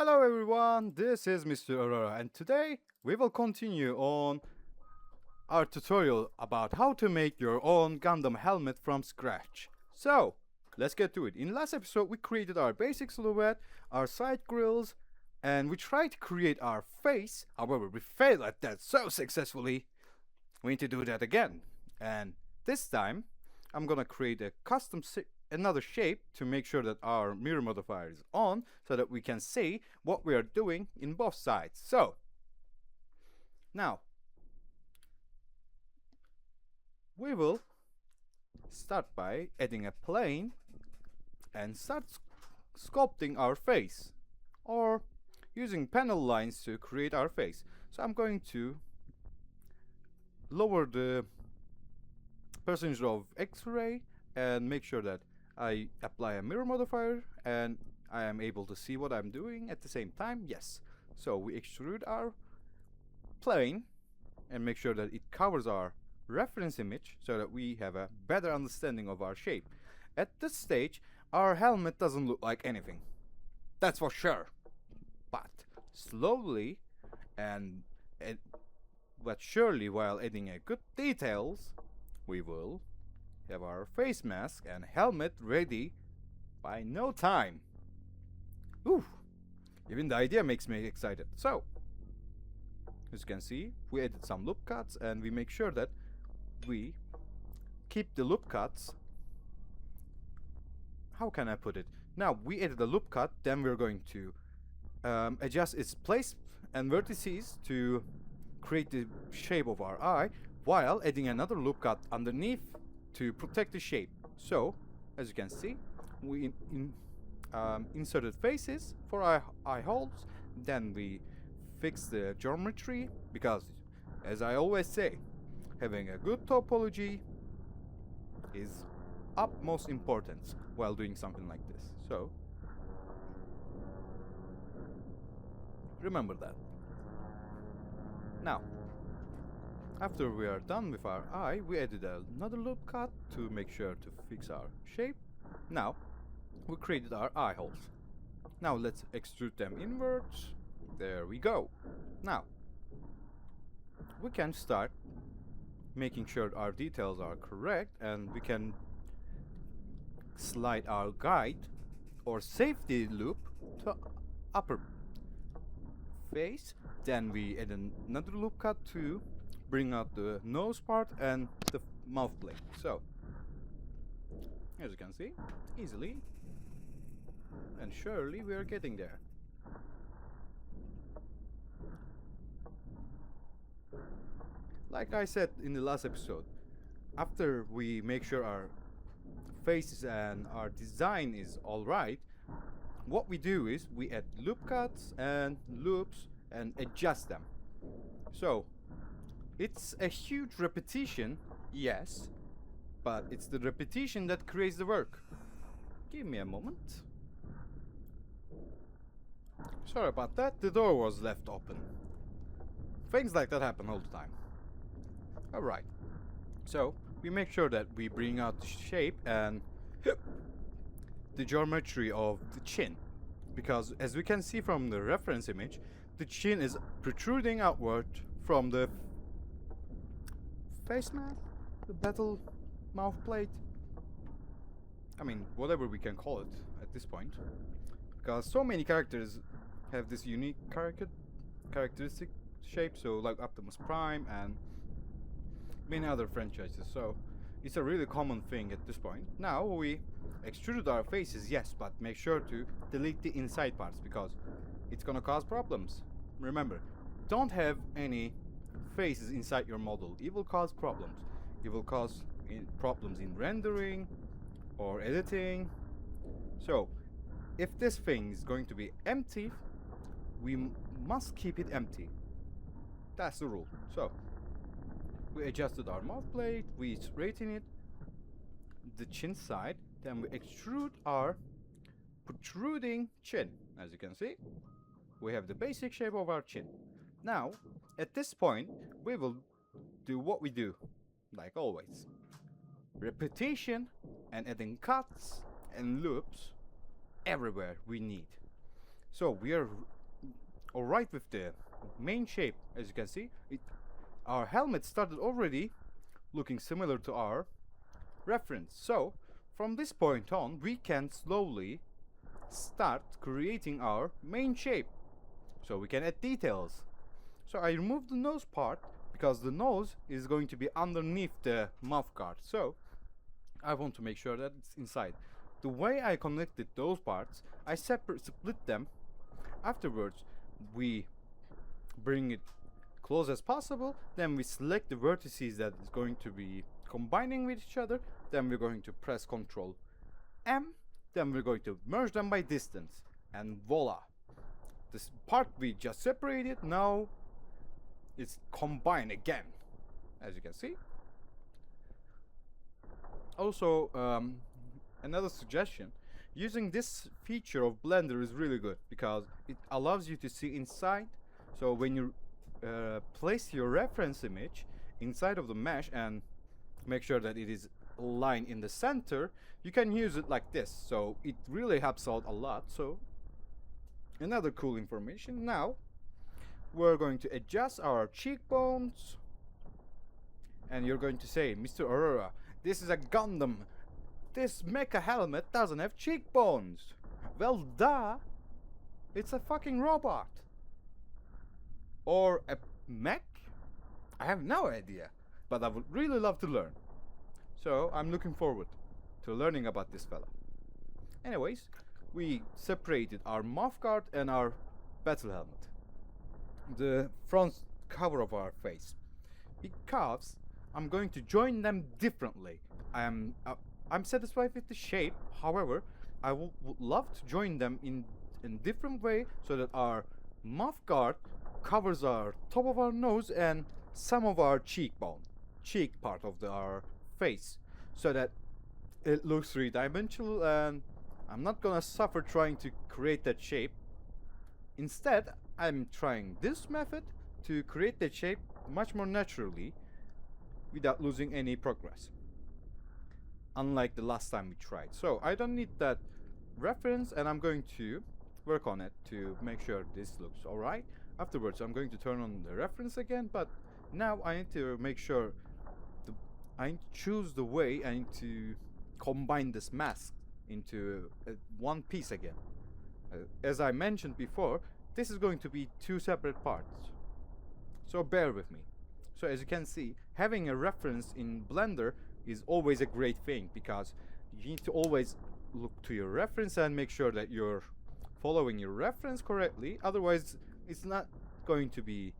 Hello everyone, this is Mr.arorora and today we will continue on our tutorial about how to make your own Gundam helmet from scratch. So, let's get to it. In last episode we created our basic silhouette, our side grills, and we tried to create our face. However, we failed at that so successfully. We need to do that again. And this time I'm gonna create a another shape to make sure that our mirror modifier is on so that we can see what we are doing in both sides. So now we will start by adding a plane and start sculpting our face or using panel lines to create our face. So I'm going to lower the percentage of X-ray and make sure that I apply a mirror modifier and I am able to see what I'm doing at the same time. Yes. So we extrude our plane and make sure that it covers our reference image so that we have a better understanding of our shape. At this stage, our helmet doesn't look like anything. That's for sure. But slowly and but surely, while adding a good details, we will have our face mask and helmet ready by no time. Ooh, even the idea makes me excited. So, as you can see, we added some loop cuts and we make sure that we keep the loop cuts. How can I put it? Now, we added a loop cut, then we're going to adjust its place and vertices to create the shape of our eye, while adding another loop cut underneath to protect the shape. So, as you can see, we inserted faces for our eye holes, then we fixed the geometry, because, as I always say, having a good topology is utmost importance while doing something like this. So, remember that. Now, after we are done with our eye, we added another loop cut to make sure to fix our shape. Now, we created our eye holes. Now let's extrude them inwards. There we go. Now, we can start making sure our details are correct, and we can slide our guide or safety loop to upper face. Then we add another loop cut to bring out the nose part and the mouth plate. So, as you can see, easily and surely we are getting there. Like I said in the last episode, after we make sure our faces and our design is alright, what we do is we add loop cuts and loops and adjust them. So, it's a huge repetition, yes, but it's the repetition that creates the work. Give me a moment. Sorry about that, the door was left open. Things like that happen all the time. Alright, so we make sure that we bring out the shape and the geometry of the chin, because as we can see from the reference image, the chin is protruding outward from the face mask, the battle mouth plate. I mean, whatever we can call it at this point, because so many characters have this unique characteristic shape, so like Optimus Prime and many other franchises. So it's a really common thing at this point. Now we extruded our faces, yes, but make sure to delete the inside parts because it's gonna cause problems. Remember, don't have any faces inside your model. It will cause problems. It will cause problems in rendering or editing. So if this thing is going to be empty, we must keep it empty. That's the rule. So we adjusted our mouth plate, we straighten it, the chin side, then we extrude our protruding chin. As you can see, we have the basic shape of our chin. Now, at this point, we will do what we do, like always. Repetition and adding cuts and loops everywhere we need. So we are alright with the main shape. As you can see, our helmet started already looking similar to our reference. So from this point on, we can slowly start creating our main shape. So we can add details. So I removed the nose part because the nose is going to be underneath the mouth guard. So I want to make sure that it's inside. The way I connected those parts, I split them. Afterwards, we bring it close as possible. Then we select the vertices that is going to be combining with each other. Then we're going to press Ctrl M. Then we're going to merge them by distance. And voila. This part we just separated now is combined again, as you can see. Also, another suggestion, using this feature of Blender is really good because it allows you to see inside. So when you place your reference image inside of the mesh and make sure that it is aligned in the center, you can use it like this. So it really helps out a lot. So another cool information, now we're going to adjust our cheekbones, and you're going to say, Mr.arorora, this is a Gundam. This mecha helmet doesn't have cheekbones. Well, duh. It's a fucking robot. Or a mech? I have no idea, but I would really love to learn. So I'm looking forward to learning about this fella. Anyways, we separated our mouth guard and our battle helmet, the front cover of our face, because I'm going to join them differently. I'm satisfied with the shape. However, I would love to join them in different way so that our mouth guard covers our top of our nose and some of our cheek part of our face, so that it looks three-dimensional, and I'm not gonna suffer trying to create that shape. Instead, I'm trying this method to create that shape much more naturally without losing any progress, unlike the last time we tried. So I don't need that reference, and I'm going to work on it to make sure this looks alright. Afterwards, I'm going to turn on the reference again, but now I need to make sure I choose the way I need to combine this mask into one piece again. As I mentioned before, this is going to be two separate parts, so bear with me. So as you can see, having a reference in Blender is always a great thing, because you need to always look to your reference and make sure that you're following your reference correctly. Otherwise, it's not going to be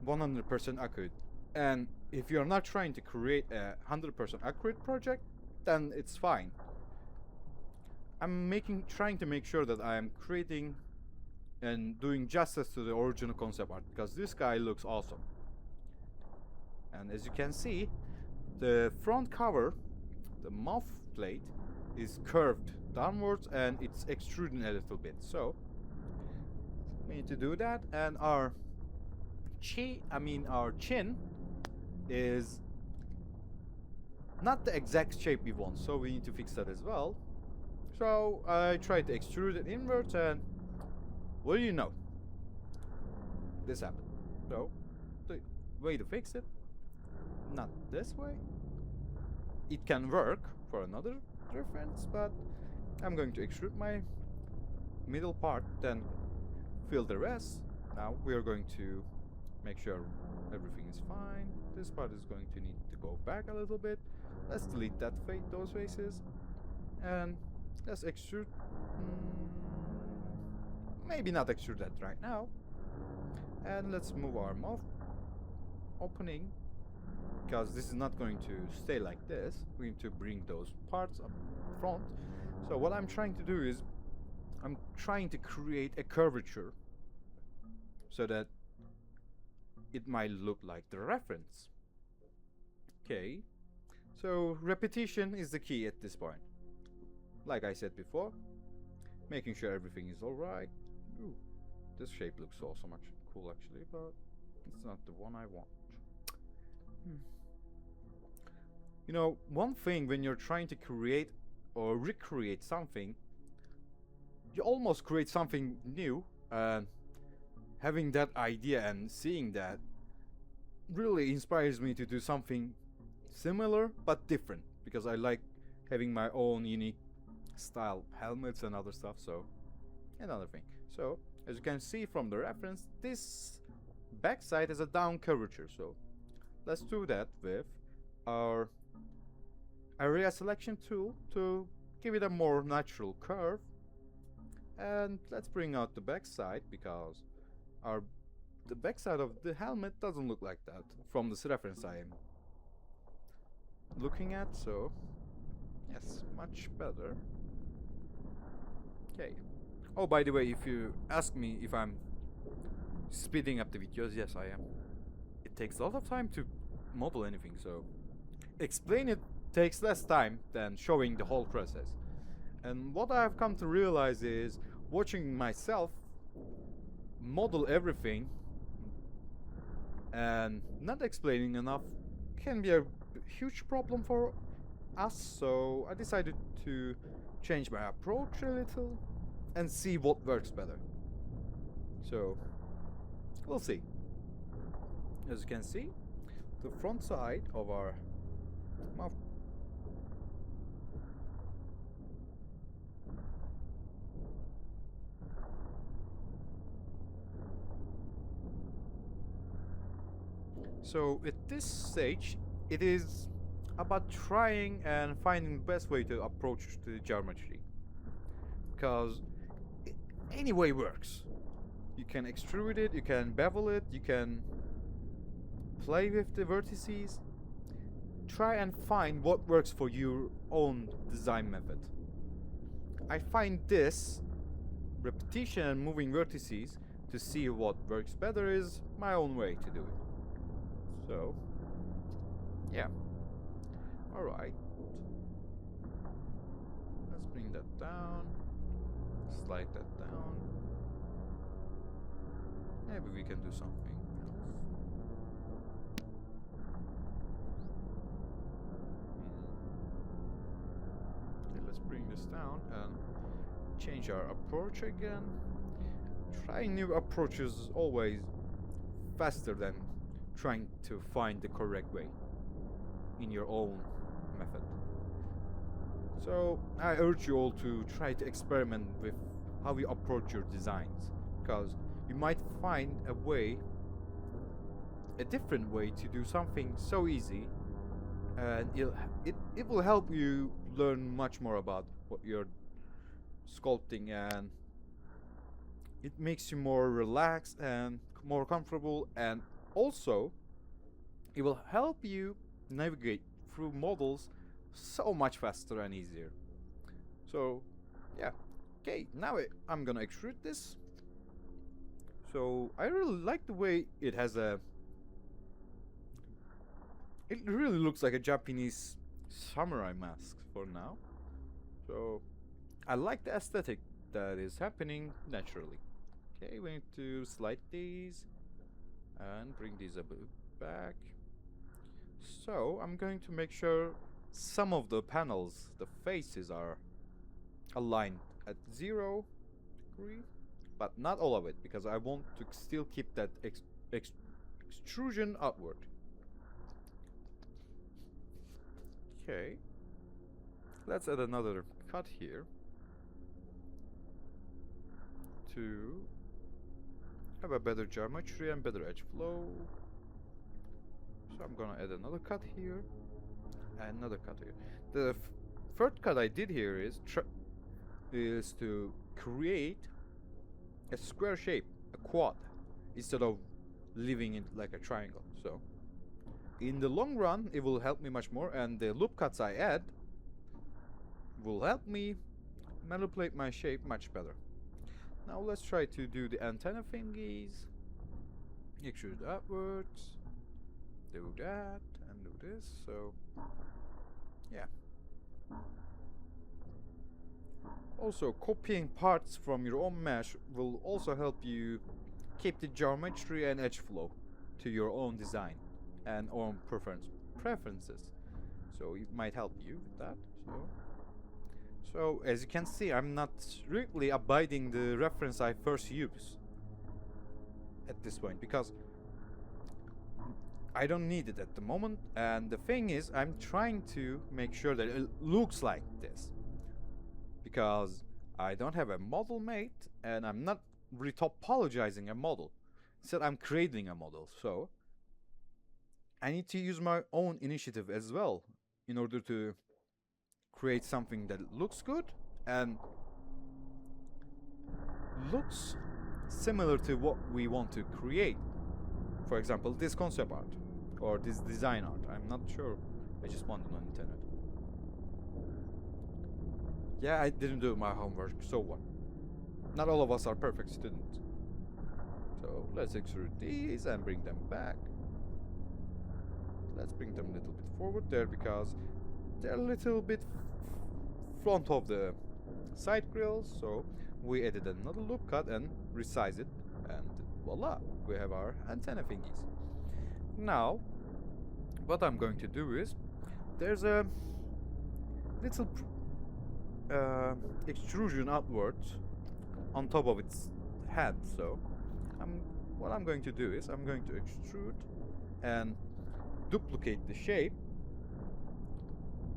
100% accurate. And if you're not trying to create a 100% accurate project, then it's fine. I'm trying to make sure that I am creating and doing justice to the original concept art, because this guy looks awesome. And as you can see, the front cover, the mouth plate, is curved downwards and it's extruding a little bit. So we need to do that, and our chin is not the exact shape we want, so we need to fix that as well. So I tried to extrude it inwards, and what do you know? This happened. So the way to fix it, not this way. It can work for another reference, but I'm going to extrude my middle part, then fill the rest. Now we are going to make sure everything is fine. This part is going to need to go back a little bit. Let's delete those faces, and let's extrude. Maybe not extrude that right now. And let's move our mouth opening, because this is not going to stay like this. We need to bring those parts up front. So what I'm trying to do is I'm trying to create a curvature so that it might look like the reference. Okay, so repetition is the key at this point. Like I said before, making sure everything is alright. Ooh, this shape looks awesome, cool actually, but it's not the one I want. You know, one thing when you're trying to create or recreate something, you almost create something new, and having that idea and seeing that really inspires me to do something similar but different, because I like having my own unique style helmets and other stuff. So another thing. So as you can see from the reference, this backside has a down curvature. So let's do that with our area selection tool to give it a more natural curve. And let's bring out the backside, because the backside of the helmet doesn't look like that from this reference I am looking at. So yes, much better. Okay. Oh, by the way, if you ask me if I'm speeding up the videos, yes, I am. It takes a lot of time to model anything, so explain it takes less time than showing the whole process. And what I've come to realize is watching myself model everything and not explaining enough can be a huge problem for us. So I decided to change my approach a little and see what works better. So we'll see. As you can see, the front side of our mouth. So at this stage, it is about trying and finding the best way to approach the geometry, because any way works. You can extrude it, you can bevel it, you can play with the vertices. Try and find what works for your own design method. I find this repetition and moving vertices to see what works better is my own way to do it. So yeah, alright, let's bring that down, slide that down. Maybe we can do something else. Okay, let's bring this down and change our approach again. Trying new approaches is always faster than trying to find the correct way in your own method. So I urge you all to try to experiment with how you approach your designs, because you might find a different way to do something so easy, and it will help you learn much more about what you're sculpting, and it makes you more relaxed and more comfortable, and also it will help you navigate through models so much faster and easier. So yeah, okay, now I'm gonna extrude this. So I really like the way it has it really looks like a Japanese samurai mask for now. So I like the aesthetic that is happening naturally. Okay, we need to slide these and bring these a bit back. So I'm going to make sure some of the panels, the faces, are aligned at 0 degree, but not all of it, because I want to still keep that extrusion outward. Okay, let's add another cut here to have a better geometry and better edge flow. So I'm gonna add another cut here and another cut here. The third cut I did here is to create a square shape, a quad, instead of leaving it like a triangle. So in the long run it will help me much more, and the loop cuts I add will help me manipulate my shape much better. Now let's try to do the antenna thingies. Extrude upwards, do that, and do this. So yeah. Also, copying parts from your own mesh will also help you keep the geometry and edge flow to your own design and own preferences. So it might help you with that. So So as you can see, I'm not strictly abiding the reference I first used at this point because I don't need it at the moment, and the thing is I'm trying to make sure that it looks like this because I don't have a model made and I'm not retopologizing a model. Instead I'm creating a model, so I need to use my own initiative as well in order to create something that looks good and looks similar to what we want to create. For example, this concept art or this design art. I'm not sure. I just found it on internet. Yeah, I didn't do my homework, so what? Not all of us are perfect students. So let's extrude these and bring them back. Let's bring them a little bit forward there because they're a little bit front of the side grills. So we added another loop cut and resize it, and voila, we have our antenna thingies. Now, what I'm going to do is there's a little extrusion outward on top of its head. So what I'm going to do is I'm going to extrude and duplicate the shape,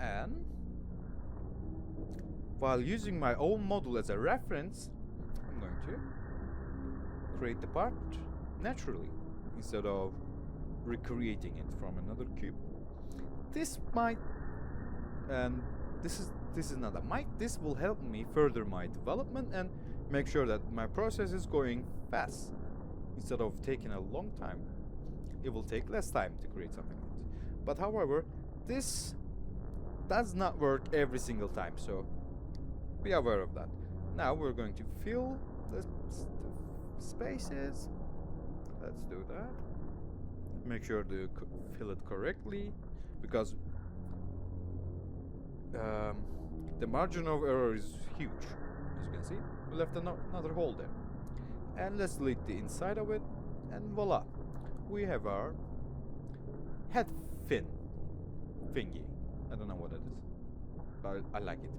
and while using my own model as a reference, I'm going to create the part naturally instead of recreating it from another cube. This might, and this is not a might, this will help me further my development and make sure that my process is going fast. Instead of taking a long time, it will take less time to create something like this. But however, this does not work every single time, so be aware of that. Now we're going to fill the spaces. Let's do that. Make sure to fill it correctly, because the margin of error is huge. As you can see, we left another hole there. And let's delete the inside of it, and voila, we have our head fin thingy. I don't know what it is, but I like it.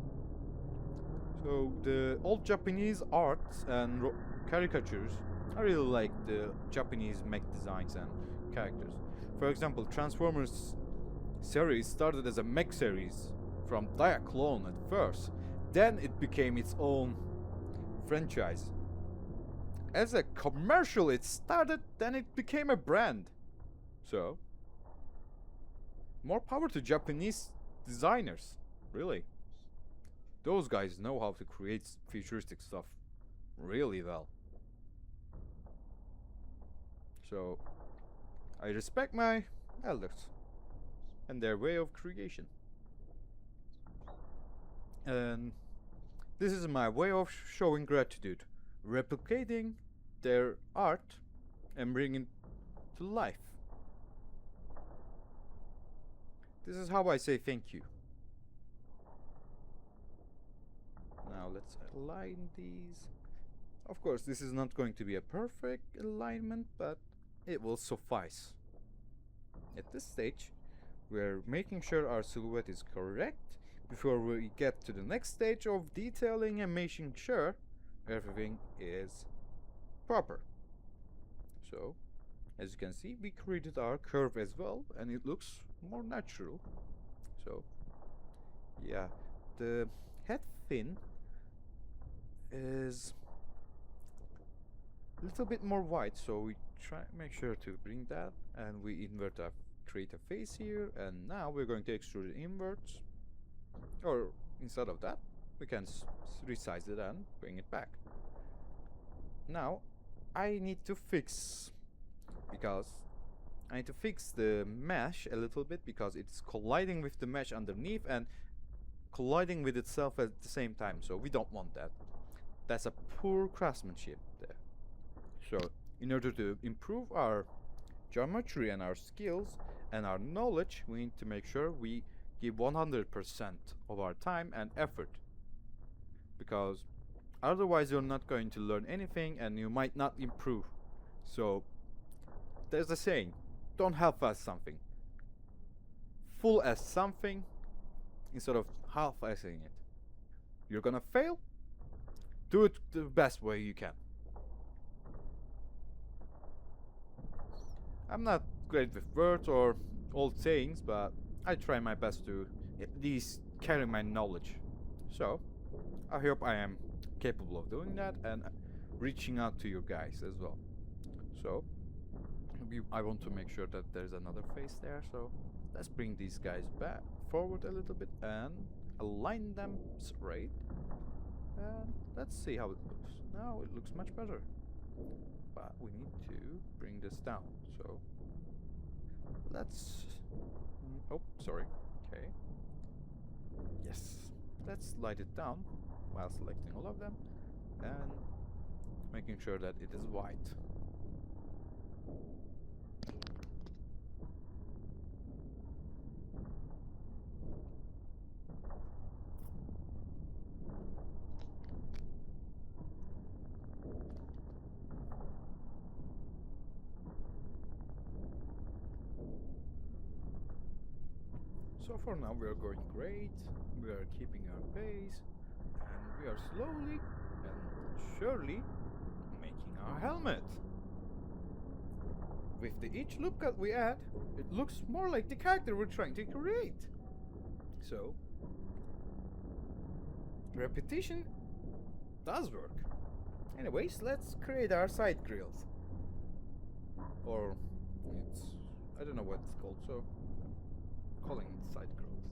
So the old Japanese arts and caricatures, I really like the Japanese mech designs and characters. For example, Transformers series started as a mech series from Diaclone at first. Then it became its own franchise. As a commercial it started, then it became a brand. So, more power to Japanese designers, really. Those guys know how to create futuristic stuff really well. So, I respect my elders and their way of creation. And this is my way of showing gratitude, replicating their art and bringing it to life. This is how I say thank you. Now let's align these. Of course, this is not going to be a perfect alignment, but it will suffice. At this stage, we're making sure our silhouette is correct before we get to the next stage of detailing and making sure everything is proper. So, as you can see, we created our curve as well, and it looks more natural. So, yeah, the head fin is a little bit more wide, so we try make sure to bring that, and we create a face here, and now we're going to extrude it inwards, or instead of that we can resize it and bring it back. Now I need to fix the mesh a little bit, because it's colliding with the mesh underneath and colliding with itself at the same time, so we don't want that. That's a poor craftsmanship there. So in order to improve our geometry and our skills and our knowledge, we need to make sure we give 100% of our time and effort, because otherwise you're not going to learn anything and you might not improve. So there's a saying, don't half-ass something, full-ass something instead of half-assing it. You're gonna fail? Do it the best way you can. I'm not great with words or old sayings, but I try my best to at least carry my knowledge. So, I hope I am capable of doing that and reaching out to you guys as well. So, I want to make sure that there's another face there, so let's bring these guys back forward a little bit and align them straight. And let's see how it looks. Now it looks much better. But we need to bring this down, so let's... oh, sorry. Okay. Yes. Let's slide it down while selecting all of them and making sure that it is white. So for now we are going great, we are keeping our pace, and we are slowly and surely making our helmet. With each loop cut we add, it looks more like the character we're trying to create. So, repetition does work. Anyways, let's create our side grills. Or, I don't know what it's called, so calling it side grills.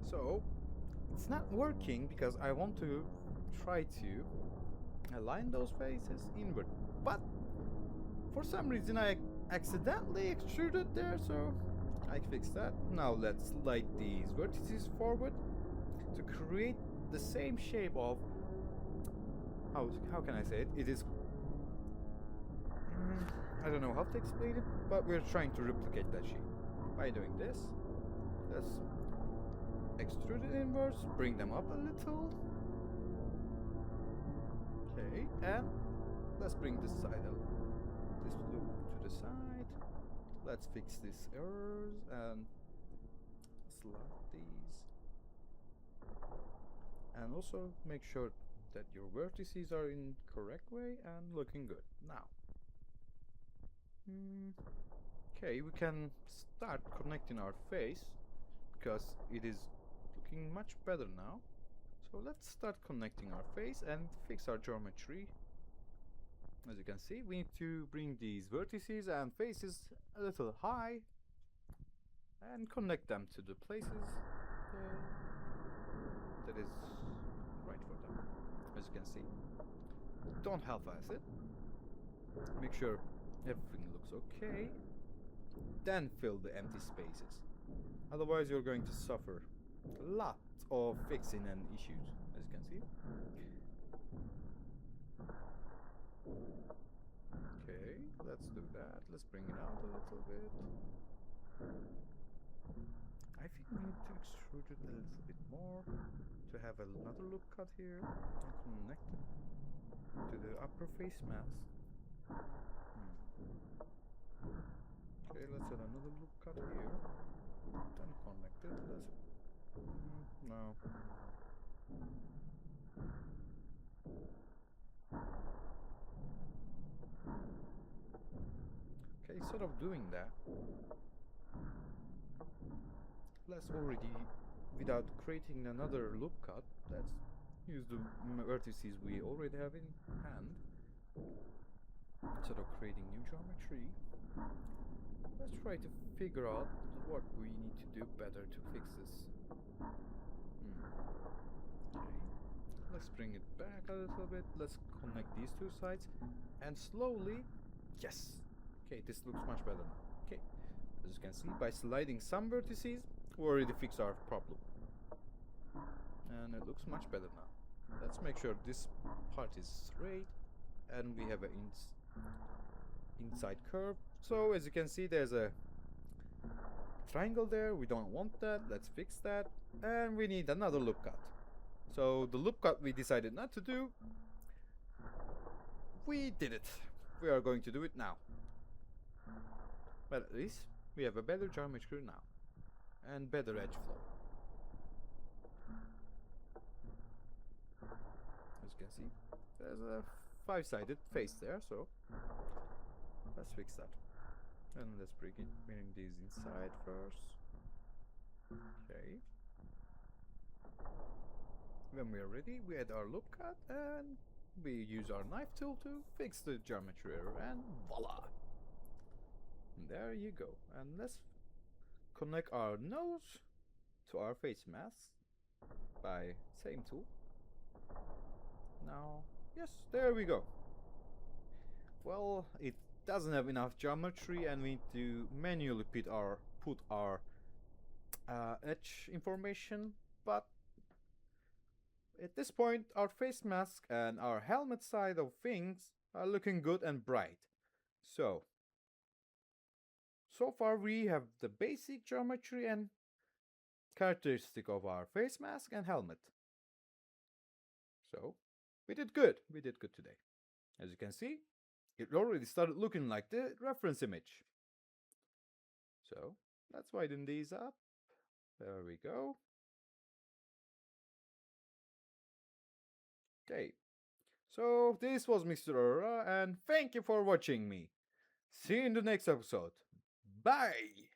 So it's not working because I want to try to align those faces inward, but for some reason I accidentally extruded there, so I fixed that. Now let's slide these vertices forward to create the same shape of how can I say it? It is I don't know how to explain it, but we're trying to replicate that shape. By doing this, let's extrude it inwards, bring them up a little. Okay, and let's bring this side out. This loop to the side. Let's fix these errors and slide these. And also make sure that your vertices are in correct way and looking good. Now, okay, we can start connecting our face because it is looking much better now. So let's start connecting our face and fix our geometry. As you can see, we need to bring these vertices and faces a little high and connect them to the places that is right for them. As you can see, don't half-ass it. Make sure everything looks okay. Then fill the empty spaces. Otherwise you're going to suffer a lot of fixing and issues, as you can see. Okay, let's do that. Let's bring it out a little bit. I think we need to extrude it a little bit more to have another loop cut here and connect it to the upper face mask. Okay, let's add another loop cut here. Then connect it. Let's no. Okay, instead of doing that, let's already, without creating another loop cut, let's use the vertices we already have in hand. Instead of creating new geometry, let's try to figure out what we need to do better to fix this. Okay. Let's bring it back a little bit. Let's connect these two sides and slowly, yes. Okay, this looks much better now. Okay, as you can see, by sliding some vertices, we already fixed our problem. And it looks much better now. Let's make sure this part is straight and we have an inside curve. So as you can see, there's a triangle there. We don't want that. Let's fix that. And we need another loop cut. So the loop cut we decided not to do, we did it. We are going to do it now. But at least we have a better geometry now and better edge flow. you can see, there's a five-sided face there, so let's fix that. And let's bring these inside first. Okay. When we are ready, we add our loop cut and we use our knife tool to fix the geometry error, and voila! And there you go. And let's connect our nose to our face mask by same tool. Now, yes, there we go. Well, it doesn't have enough geometry and we need to manually put our edge information, but at this point our face mask and our helmet side of things are looking good and bright. So far we have the basic geometry and characteristic of our face mask and helmet. So we did good today. As you can see, it already started looking like the reference image. So let's widen these up. There we go. Okay, so this was Mr.arorora and thank you for watching me. See you in the next episode. Bye!